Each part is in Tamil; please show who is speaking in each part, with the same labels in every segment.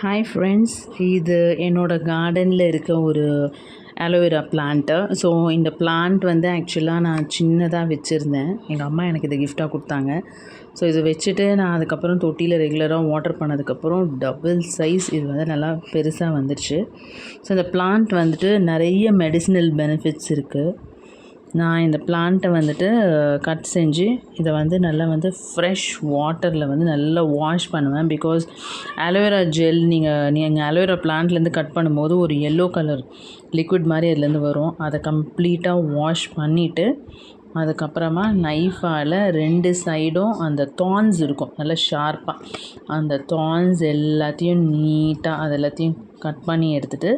Speaker 1: ஹாய் ஃப்ரெண்ட்ஸ், இது என்னோடய கார்டனில் இருக்க ஒரு ஆலோவேரா பிளான்ட்டு. ஸோ இந்த பிளான்ட் வந்து ஆக்சுவலாக நான் சின்னதாக வச்சுருந்தேன். எங்கள் அம்மா எனக்கு இதை கிஃப்டாக கொடுத்தாங்க. ஸோ இதை வச்சுட்டு நான் அதுக்கப்புறம் தொட்டியில் ரெகுலராக வாட்டர் பண்ணதுக்கப்புறம் டபுள் சைஸ் இது வந்து நல்லா பெருசாக வந்துடுச்சு. ஸோ இந்த பிளான்ட் வந்துட்டு நிறைய மெடிசினல் பெனிஃபிட்ஸ் இருக்குது. நான் இந்த பிளான்ட்டை வந்துட்டு கட் செஞ்சு இதை வந்து நல்லா வந்து ஃப்ரெஷ் வாட்டரில் வந்து நல்லா வாஷ் பண்ணுவேன். பிகாஸ் ஆலோவேரா ஜெல் நீங்கள் ஆலோவேரா பிளான்ட்லேருந்து கட் பண்ணும்போது ஒரு எல்லோ கலர் லிக்விட் மாதிரி அதுலேருந்து வரும். அதை கம்ப்ளீட்டாக வாஷ் பண்ணிவிட்டு அதுக்கப்புறமா நைஃபால் 2 சைடும் அந்த தார்ன்ஸ் இருக்கும் நல்லா ஷார்ப்பாக, அந்த தார்ன்ஸ் எல்லாத்தையும் நீட்டாக அது எல்லாத்தையும் கட் பண்ணி எடுத்துகிட்டு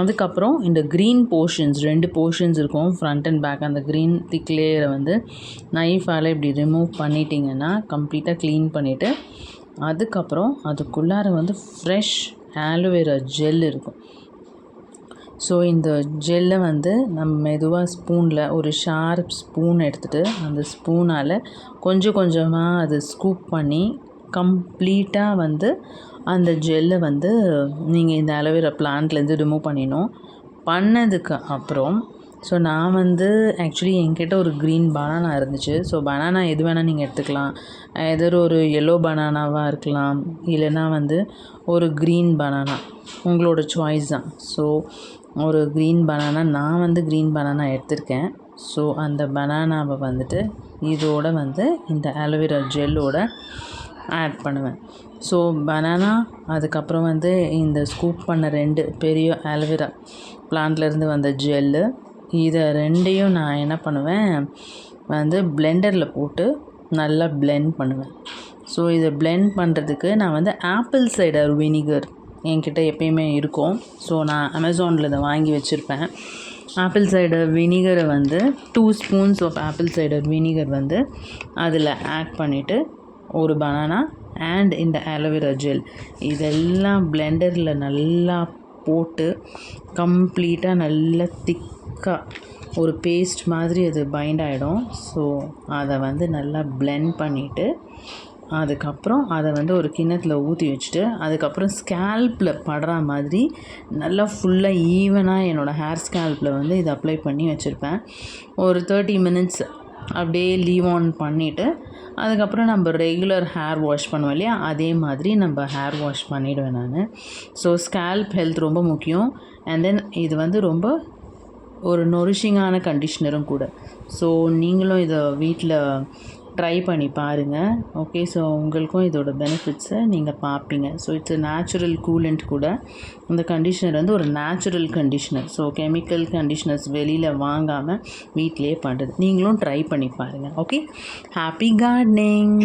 Speaker 1: அதுக்கப்புறம் இந்த க்ரீன் போர்ஷன்ஸ் 2 போர்ஷன்ஸ் இருக்கும் ஃப்ரண்ட் அண்ட் பேக். அந்த க்ரீன் திக் லேயரை வந்து நைஃபால் இப்படி ரிமூவ் பண்ணிட்டீங்கன்னா கம்ப்ளீட்டாக க்ளீன் பண்ணிவிட்டு அதுக்கப்புறம் அதுக்குள்ளார வந்து ஃப்ரெஷ் ஆலோவேரா ஜெல் இருக்கும். ஸோ இந்த ஜெல்லை வந்து நம்ம மெதுவாக ஸ்பூனில் ஒரு ஷார்ப் ஸ்பூன் எடுத்துகிட்டு அந்த ஸ்பூனால் கொஞ்சம் கொஞ்சமாக அது ஸ்கூப் பண்ணி கம்ப்ளீட்டாக வந்து அந்த ஜெல்லை வந்து நீங்கள் இந்த ஆலோவேரா பிளான்ட்லேருந்து ரிமூவ் பண்ணதுக்கு அப்புறம் ஸோ நான் வந்து ஆக்சுவலி என்கிட்ட ஒரு க்ரீன் பனானா இருந்துச்சு. ஸோ பனானா எது வேணால் நீங்கள் எடுத்துக்கலாம். எதோ ஒரு எல்லோ பனானாவாக இருக்கலாம், இல்லைன்னா வந்து ஒரு க்ரீன் பனானா, உங்களோட சாய்ஸ் தான். ஸோ ஒரு க்ரீன் பனானா, நான் வந்து க்ரீன் பனானா எடுத்திருக்கேன். ஸோ அந்த பனானாவை வந்துட்டு இதோட வந்து இந்த ஆலோவேரா ஜெல்லோட ஆட் பண்ணுவேன். ஸோ பனானா, அதுக்கப்புறம் வந்து இந்த ஸ்கூப் பண்ண 2 பெரிய ஆலோவேரா பிளான்ட்லேருந்து வந்த ஜெல்லு, இதை 2ஐயும் நான் என்ன பண்ணுவேன் வந்து பிளெண்டரில் போட்டு நல்லா பிளெண்ட் பண்ணுவேன். ஸோ இதை பிளெண்ட் பண்ணுறதுக்கு நான் வந்து ஆப்பிள் சைடர் வினிகர் என்கிட்ட எப்பயுமே இருக்கும். ஸோ நான் அமேசானில் இதை வாங்கி வச்சுருப்பேன். ஆப்பிள் சைடர் வினிகரை வந்து 2 spoons of apple cider vinegar வந்து அதில் ஆட் பண்ணிவிட்டு ஒரு பனானா அண்ட் இந்த ஆலோவேரா ஜெல் இதெல்லாம் பிளெண்டரில் நல்லா போட்டு கம்ப்ளீட்டாக நல்லா திக்காக ஒரு பேஸ்ட் மாதிரி அது பைண்ட் ஆகிடும். ஸோ அதை வந்து நல்லா பிளெண்ட் பண்ணிவிட்டு அதுக்கப்புறம் அதை வந்து ஒரு கிண்ணத்தில் ஊற்றி வச்சுட்டு அதுக்கப்புறம் ஸ்கேல்பில் படுற மாதிரி நல்லா ஃபுல்லாக ஈவனாக என்னோடய ஹேர் ஸ்கேல்பில் வந்து இதை அப்ளை பண்ணி வச்சுருப்பேன். ஒரு 30 மினிட்ஸ் அப்படியே லீவ் ஆன் பண்ணிவிட்டு அதுக்கப்புறம் நம்ம ரெகுலர் ஹேர் வாஷ் பண்ணுவோம் இல்லையா, அதே மாதிரி நம்ம ஹேர் வாஷ் பண்ணிவிடுவேன் நான். ஸோ ஸ்கேல்ப் ஹெல்த் ரொம்ப முக்கியம். அண்ட் தென் இது வந்து ரொம்ப ஒரு நொரிஷிங்கான கண்டிஷ்னரும் கூட. ஸோ நீங்களும் இதை வீட்டில் ட்ரை பண்ணி பாருங்கள். ஓகே, ஸோ உங்களுக்கும் இதோட பெனிஃபிட்ஸை நீங்கள் பார்ப்பீங்க. ஸோ இட்ஸ் நேச்சுரல் கூலண்ட் கூட. இந்த கண்டிஷ்னர் வந்து ஒரு natural conditioner. So chemical conditioners வெளியில் வாங்காமல் வீட்டிலே பண்ணுறது. நீங்களும் ட்ரை பண்ணி பாருங்கள். Okay, happy gardening.